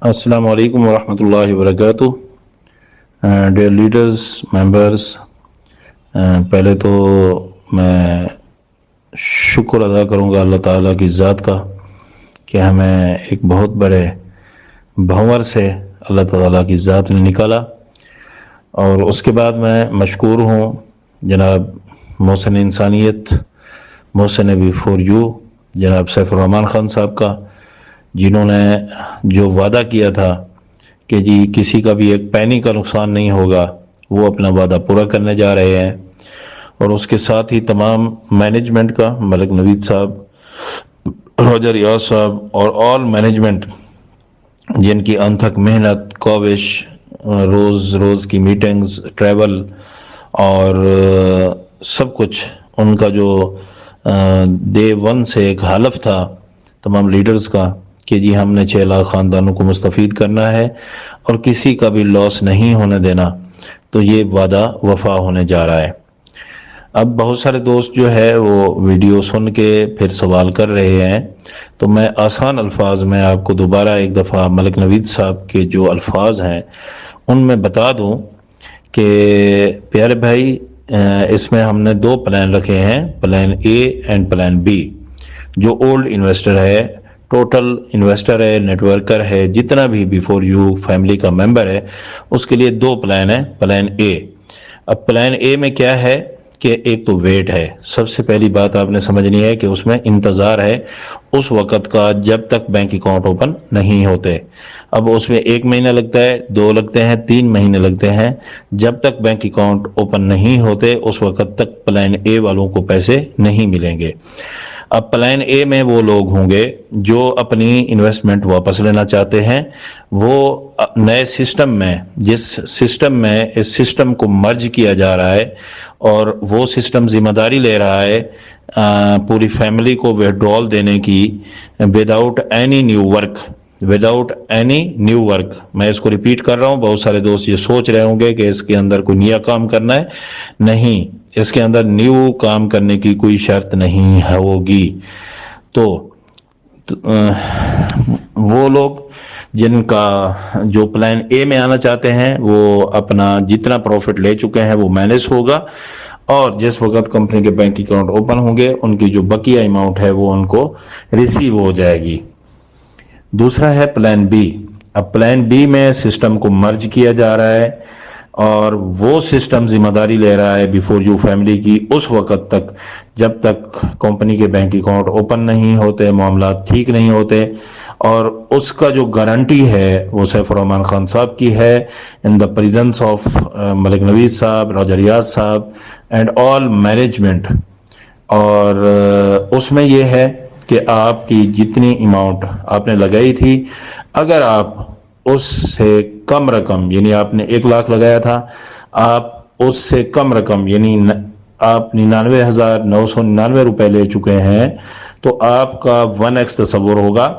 السلام علیکم ورحمۃ اللہ وبرکاتہ۔ ڈیئر لیڈرز، ممبرز، پہلے تو میں شکر ادا کروں گا اللہ تعالیٰ کی ذات کا کہ ہمیں ایک بہت بڑے بھنور سے اللہ تعالیٰ کی ذات نے نکالا، اور اس کے بعد میں مشکور ہوں جناب محسن انسانیت، محسن بی فور یو، جناب سیف الرحمان خان صاحب کا، جنہوں نے جو وعدہ کیا تھا کہ جی کسی کا بھی ایک پینی کا نقصان نہیں ہوگا، وہ اپنا وعدہ پورا کرنے جا رہے ہیں۔ اور اس کے ساتھ ہی تمام مینجمنٹ کا، ملک نوید صاحب، روجر ریاض صاحب اور آل مینجمنٹ، جن کی انتھک محنت، کوشش، روز روز کی میٹنگز، ٹریول اور سب کچھ، ان کا جو ڈے ون سے ایک حلف تھا تمام لیڈرز کا کہ جی ہم نے 6 لاکھ خاندانوں کو مستفید کرنا ہے اور کسی کا بھی لاس نہیں ہونے دینا، تو یہ وعدہ وفا ہونے جا رہا ہے۔ اب بہت سارے دوست جو ہے وہ ویڈیو سن کے پھر سوال کر رہے ہیں، تو میں آسان الفاظ میں آپ کو دوبارہ ایک دفعہ ملک نوید صاحب کے جو الفاظ ہیں ان میں بتا دوں کہ پیارے بھائی، اس میں ہم نے 2 پلان رکھے ہیں، plan a and plan be. جو اولڈ انویسٹر ہے، ٹوٹل انویسٹر ہے، نیٹ ورکر ہے، جتنا بھی بیفور یو فیملی کا ممبر ہے، اس کے لیے 2 پلان ہیں۔ پلان اے، اب پلان اے میں کیا ہے کہ ایک تو ویٹ ہے، سب سے پہلی بات آپ نے سمجھنی ہے کہ اس میں انتظار ہے اس وقت کا جب تک بینک اکاؤنٹ اوپن نہیں ہوتے۔ اب اس میں 1 مہینہ لگتا ہے، 2 لگتے ہیں، 3 مہینے لگتے ہیں، جب تک بینک اکاؤنٹ اوپن نہیں ہوتے اس وقت تک پلان اے والوں کو پیسے نہیں ملیں گے۔ اب پلان اے میں وہ لوگ ہوں گے جو اپنی انویسٹمنٹ واپس لینا چاہتے ہیں، وہ نئے سسٹم میں، جس سسٹم میں اس سسٹم کو مرج کیا جا رہا ہے اور وہ سسٹم ذمہ داری لے رہا ہے پوری فیملی کو ویڈرول دینے کی، وداؤٹ اینی نیو ورک۔ میں اس کو ریپیٹ کر رہا ہوں، بہت سارے دوست یہ سوچ رہے ہوں گے کہ اس کے اندر کوئی نیا کام کرنا ہے، نہیں، اس کے اندر نیو کام کرنے کی کوئی شرط نہیں ہوگی۔ تو وہ لوگ جن کا جو پلان اے میں آنا چاہتے ہیں، وہ اپنا جتنا پروفٹ لے چکے ہیں وہ مائنس ہوگا، اور جس وقت کمپنی کے بینک اکاؤنٹ اوپن ہوں گے ان کی جو بقیہ اماؤنٹ ہے وہ ان کو ریسیو ہو جائے گی۔ دوسرا ہے پلان بی۔ اب پلان بی میں سسٹم کو مرج کیا جا رہا ہے اور وہ سسٹم ذمہ داری لے رہا ہے بیفور یو فیملی کی اس وقت تک جب تک کمپنی کے بینک اکاؤنٹ اوپن نہیں ہوتے، معاملات ٹھیک نہیں ہوتے، اور اس کا جو گارنٹی ہے وہ سیف الرحمان خان صاحب کی ہے، ان دا پریزنس آف ملک نوید صاحب، روجر ریاض صاحب اینڈ آل مینجمنٹ۔ اور اس میں یہ ہے کہ آپ کی جتنی اماؤنٹ آپ نے لگائی تھی، اگر آپ اس سے کم رقم، یعنی آپ نے 1 لاکھ لگایا تھا، آپ اس سے کم رقم یعنی آپ 99,999 روپے لے چکے ہیں، تو آپ کا 1x تصور ہوگا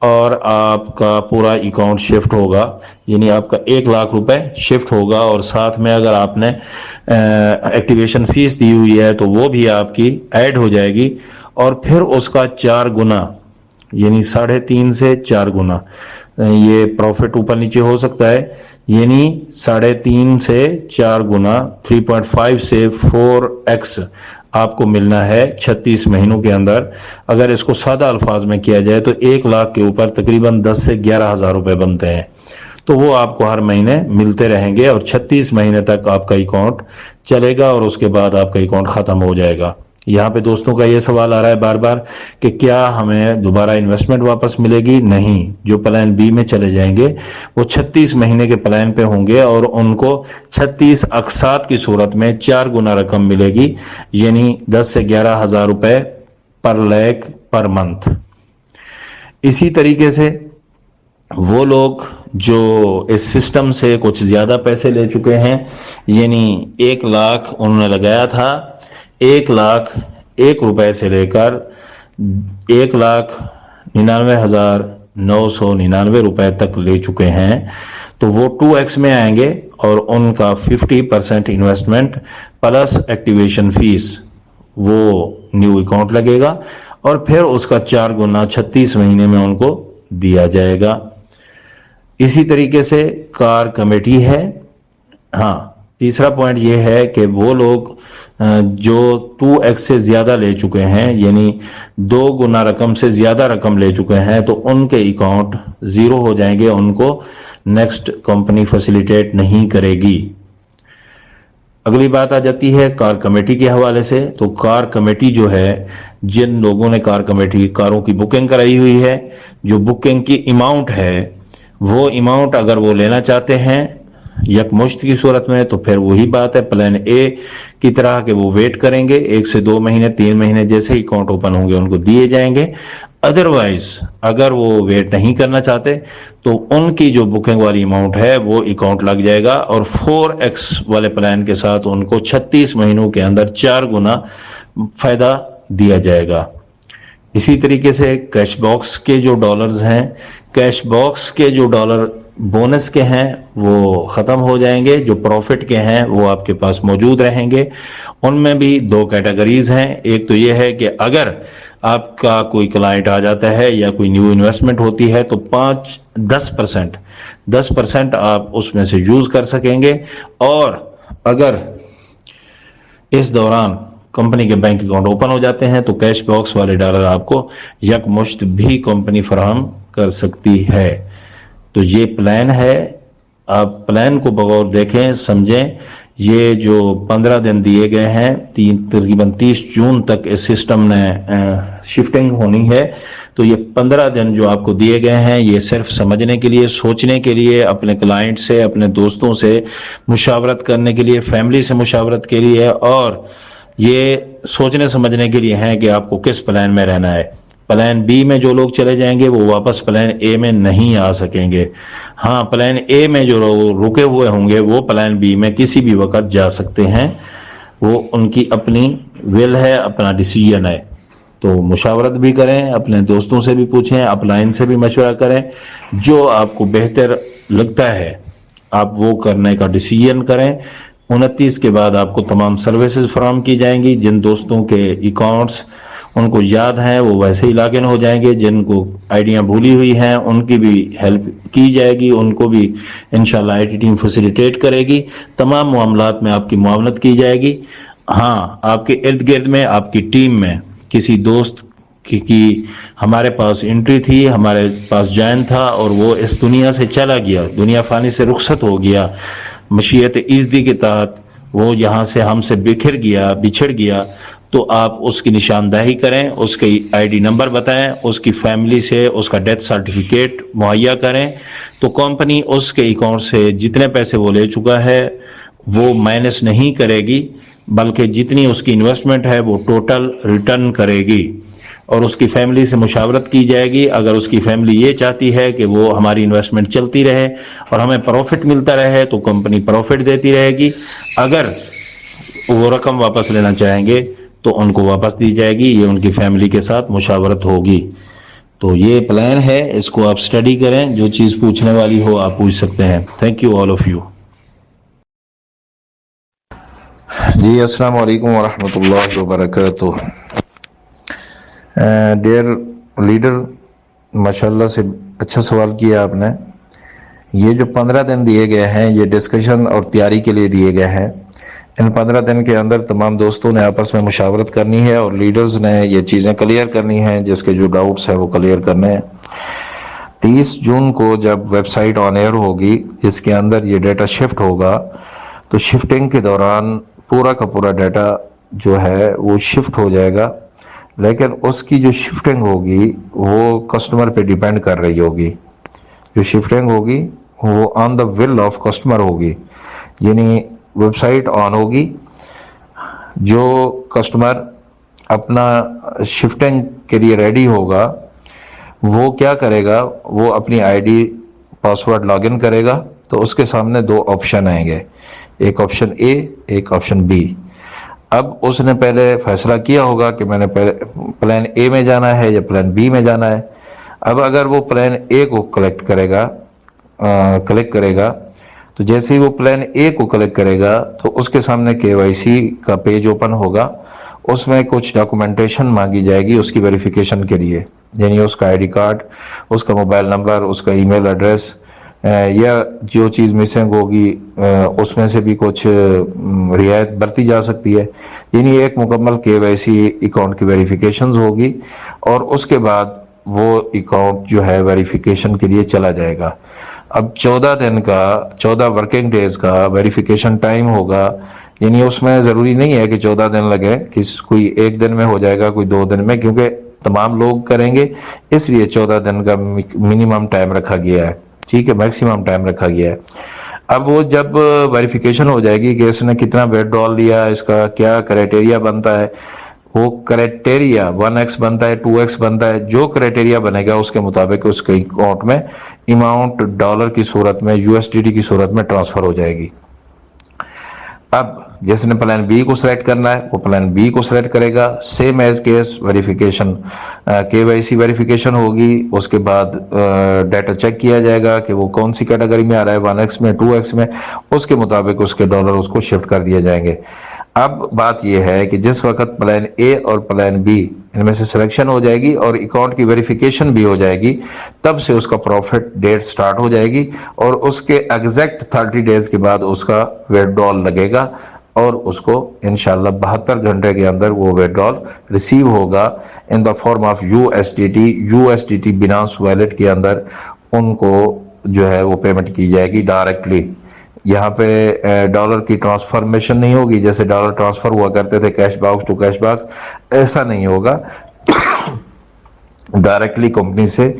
اور آپ کا پورا اکاؤنٹ شفٹ ہوگا، یعنی آپ کا 1 لاکھ روپے شفٹ ہوگا، اور ساتھ میں اگر آپ نے ایکٹیویشن فیس دی ہوئی ہے تو وہ بھی آپ کی ایڈ ہو جائے گی، اور پھر اس کا 4 گنا یعنی 3.5 سے 4 گنا یہ پروفٹ اوپر نیچے ہو سکتا ہے، یعنی 3.5 سے 4 گنا 3.5 سے 4x آپ کو ملنا ہے 36 مہینوں کے اندر۔ اگر اس کو سادہ الفاظ میں کیا جائے تو 1 لاکھ کے اوپر تقریباً 10 سے 11,000 روپے بنتے ہیں، تو وہ آپ کو ہر مہینے ملتے رہیں گے، اور 36 مہینے تک آپ کا اکاؤنٹ چلے گا، اور اس کے بعد آپ کا اکاؤنٹ ختم ہو جائے گا۔ یہاں پہ دوستوں کا یہ سوال آ رہا ہے بار بار کہ کیا ہمیں دوبارہ انویسٹمنٹ واپس ملے گی؟ نہیں، جو پلان بی میں چلے جائیں گے وہ 36 مہینے کے پلان پہ ہوں گے، اور ان کو 36 اقساط کی صورت میں 4 گنا رقم ملے گی، یعنی 10 سے 11,000 روپے پر لیک پر منتھ۔ اسی طریقے سے وہ لوگ جو اس سسٹم سے کچھ زیادہ پیسے لے چکے ہیں، یعنی 1 لاکھ انہوں نے لگایا تھا، 1 لاکھ 1 روپے سے لے کر 1,99,999 روپے تک لے چکے ہیں، تو وہ 2x میں آئیں گے، اور ان کا 50% انویسٹمنٹ پلس ایکٹیویشن فیس وہ نیو اکاؤنٹ لگے گا، اور پھر اس کا 4 گنا 36 مہینے میں ان کو دیا جائے گا۔ اسی طریقے سے کار کمیٹی ہے. ہاں تیسرا پوائنٹ یہ ہے کہ وہ لوگ جو 2x سے زیادہ لے چکے ہیں، یعنی 2 گنا رقم سے زیادہ رقم لے چکے ہیں، تو ان کے اکاؤنٹ زیرو ہو جائیں گے، ان کو نیکسٹ کمپنی فیسیلیٹیٹ نہیں کرے گی. اگلی بات آ جاتی ہے کار کمیٹی کے حوالے سے. تو کار کمیٹی جو ہے، جن لوگوں نے کار کمیٹی کاروں کی بکنگ کرائی ہوئی ہے، جو بکنگ کی اماؤنٹ ہے، وہ اماؤنٹ اگر وہ لینا چاہتے ہیں یک مشت کی صورت میں، تو پھر وہی بات ہے پلان اے کی طرح کہ وہ ویٹ کریں گے 1 سے 2 مہینے 3 مہینے، جیسے ہی اکاؤنٹ اوپن ہوں گے ان کو دیے جائیں گے. ادروائز اگر وہ ویٹ نہیں کرنا چاہتے تو ان کی جو بکنگ والی اماؤنٹ ہے وہ اکاؤنٹ لگ جائے گا، اور 4x والے پلان کے ساتھ ان کو 36 مہینوں کے اندر 4 گنا فائدہ دیا جائے گا. اسی طریقے سے کیش باکس کے جو ڈالرز ہیں، کیش باکس کے جو ڈالر بونس کے ہیں وہ ختم ہو جائیں گے، جو پروفٹ کے ہیں وہ آپ کے پاس موجود رہیں گے. ان میں بھی 2 کیٹیگریز ہیں. ایک تو یہ ہے کہ اگر آپ کا کوئی کلائنٹ آ جاتا ہے یا کوئی نیو انویسٹمنٹ ہوتی ہے تو 10% آپ اس میں سے یوز کر سکیں گے، اور اگر اس دوران کمپنی کے بینک اکاؤنٹ اوپن ہو جاتے ہیں تو کیش باکس والے ڈالر آپ کو یک مشت بھی کمپنی فراہم کر سکتی ہے. تو یہ پلان ہے، آپ پلان کو بغور دیکھیں سمجھیں. یہ جو 15 دن دیے گئے ہیں، تقریباً 30 جون تک اس سسٹم نے شفٹنگ ہونی ہے، تو یہ 15 دن جو آپ کو دیے گئے ہیں یہ صرف سمجھنے کے لیے، سوچنے کے لیے، اپنے کلائنٹ سے، اپنے دوستوں سے مشاورت کرنے کے لیے، فیملی سے مشاورت کے لیے، اور یہ سوچنے سمجھنے کے لیے ہیں کہ آپ کو کس پلان میں رہنا ہے. پلان بی میں جو لوگ چلے جائیں گے وہ واپس پلان اے میں نہیں آ سکیں گے. ہاں پلان اے میں جو لوگ رکے ہوئے ہوں گے وہ پلان بی میں کسی بھی وقت جا سکتے ہیں. وہ ان کی اپنی ول ہے، اپنا ڈیسیجن ہے. تو مشاورت بھی کریں، اپنے دوستوں سے بھی پوچھیں، اپ لائن سے بھی مشورہ کریں، جو آپ کو بہتر لگتا ہے آپ وہ کرنے کا ڈیسیجن کریں. 29 کے بعد آپ کو تمام سروسز فراہم کی جائیں گی. جن دوستوں کے اکاؤنٹس ان کو یاد ہیں وہ ویسے ہی لاگ ان ہو جائیں گے، جن کو آئیڈیاں بھولی ہوئی ہیں ان کی بھی ہیلپ کی جائے گی، ان کو بھی انشاءاللہ آئی ٹی ٹیم فیسیلیٹیٹ کرے گی. تمام معاملات میں آپ کی معاونت کی جائے گی. ہاں آپ کے ارد گرد میں، آپ کی ٹیم میں کسی دوست کی ہمارے پاس انٹری تھی، ہمارے پاس جوائن تھا، اور وہ اس دنیا سے چلا گیا، دنیا فانی سے رخصت ہو گیا، مشیت ایزدی کے تحت وہ یہاں سے ہم سے بچھڑ گیا، تو آپ اس کی نشاندہی کریں، اس کی آئی ڈی نمبر بتائیں، اس کی فیملی سے اس کا ڈیتھ سرٹیفکیٹ مہیا کریں، تو کمپنی اس کے اکاؤنٹ سے جتنے پیسے وہ لے چکا ہے وہ مائنس نہیں کرے گی، بلکہ جتنی اس کی انویسٹمنٹ ہے وہ ٹوٹل ریٹرن کرے گی. اور اس کی فیملی سے مشاورت کی جائے گی. اگر اس کی فیملی یہ چاہتی ہے کہ وہ ہماری انویسٹمنٹ چلتی رہے اور ہمیں پروفٹ ملتا رہے تو کمپنی پروفٹ دیتی رہے گی. اگر وہ رقم واپس لینا چاہیں گے تو ان کو واپس دی جائے گی. یہ ان کی فیملی کے ساتھ مشاورت ہوگی. تو یہ پلان ہے، اس کو آپ سٹڈی کریں، جو چیز پوچھنے والی ہو آپ پوچھ سکتے ہیں. Thank you all of you. جی السلام علیکم ورحمۃ اللہ وبرکاتہ. ڈیئر لیڈر، ماشاءاللہ سے اچھا سوال کیا آپ نے. یہ جو 15 دن دیے گئے ہیں یہ ڈسکشن اور تیاری کے لیے دیے گئے ہیں. ان 15 دن کے اندر تمام دوستوں نے آپس میں مشاورت کرنی ہے اور لیڈرز نے یہ چیزیں کلیئر کرنی ہیں، جس کے جو ڈاؤٹس ہیں وہ کلیئر کرنے ہیں. 30 جون کو جب ویب سائٹ آن ایئر ہوگی جس کے اندر یہ ڈیٹا شفٹ ہوگا، تو شفٹنگ کے دوران پورا کا پورا ڈیٹا جو ہے وہ شفٹ ہو جائے گا، لیکن اس کی جو شفٹنگ ہوگی وہ کسٹمر پہ ڈیپینڈ کر رہی ہوگی. جو شفٹنگ ہوگی وہ آن دا ول آف کسٹمر ہوگی، یعنی ویب سائٹ آن ہوگی، جو کسٹمر اپنا شفٹنگ کے لیے ریڈی ہوگا وہ کیا کرے گا، وہ اپنی I D password log in کرے گا، تو اس کے سامنے 2 آپشن آئیں گے، ایک آپشن اے، ایک آپشن بی. اب اس نے پہلے فیصلہ کیا ہوگا کہ میں نے پلان اے میں جانا ہے یا پلان بی میں جانا ہے. اب اگر وہ پلان اے کو کلک کرے گا تو جیسے ہی وہ پلان اے کو کلک کرے گا تو اس کے سامنے KYC کا پیج اوپن ہوگا. اس میں کچھ ڈاکومنٹیشن مانگی جائے گی اس کی ویریفیکیشن کے لیے، یعنی اس کا آئی ڈی کارڈ، اس کا موبائل نمبر، اس کا ای میل ایڈریس، یا جو چیز مسنگ ہوگی اس میں سے بھی کچھ رعایت برتی جا سکتی ہے. یعنی ایک مکمل KYC اکاؤنٹ کی ویریفیکیشنز ہوگی اور اس کے بعد وہ اکاؤنٹ جو ہے ویریفیکیشن کے لیے چلا جائے گا. اب 14 ورکنگ ڈیز کا ویریفیکیشن ٹائم ہوگا. یعنی اس میں ضروری نہیں ہے کہ 14 دن لگے، کوئی ایک دن میں ہو جائے گا، کوئی 2 دن میں، کیونکہ تمام لوگ کریں گے اس لیے 14 دن کا منیمم ٹائم رکھا گیا ہے. ٹھیک ہے، میکسیمم ٹائم رکھا گیا ہے. اب وہ جب ویریفیکیشن ہو جائے گی کہ اس نے کتنا ویڈرال لیا، اس کا کیا کرائٹیریا بنتا ہے، وہ کرائٹیریا 1x بنتا ہے، 2x بنتا ہے، جو کرائٹیریا بنے گا اس کے مطابق اس کے اکاؤنٹ میں اماؤنٹ ڈالر کی صورت میں، USDT کی صورت میں ٹرانسفر ہو جائے گی. اب جس نے پلان بی کو سلیکٹ کرنا ہے وہ پلان بی کو سلیکٹ کرے گا. Same as case verification KYC verification ہوگی. اس کے بعد ڈیٹا چیک کیا جائے گا کہ وہ کون سی کیٹیگری میں آ رہا ہے، 1x میں، 2x میں، اس کے مطابق اس کے ڈالر اس کو شفٹ کر دیے جائیں گے. اب بات یہ ہے کہ جس وقت پلان اے اور پلان بی ان میں سے سلیکشن ہو جائے گی اور اکاؤنٹ کی ویریفیکیشن بھی ہو جائے گی، تب سے اس کا پروفٹ ڈیٹ سٹارٹ ہو جائے گی اور اس کے ایگزیکٹ 30 ڈیز کے بعد اس کا ویڈرال لگے گا اور اس کو انشاءاللہ 72 گھنٹے کے اندر وہ ویڈرال ریسیو ہوگا in the form of USDT Binance wallet کے اندر ان کو جو ہے وہ پیمنٹ کی جائے گی ڈائریکٹلی. یہاں پہ ڈالر کی ٹرانسفارمیشن نہیں ہوگی جیسے ڈالر ٹرانسفر ہوا کرتے تھے cash box to cash box, ایسا نہیں ہوگا. ڈائریکٹلی کمپنی سے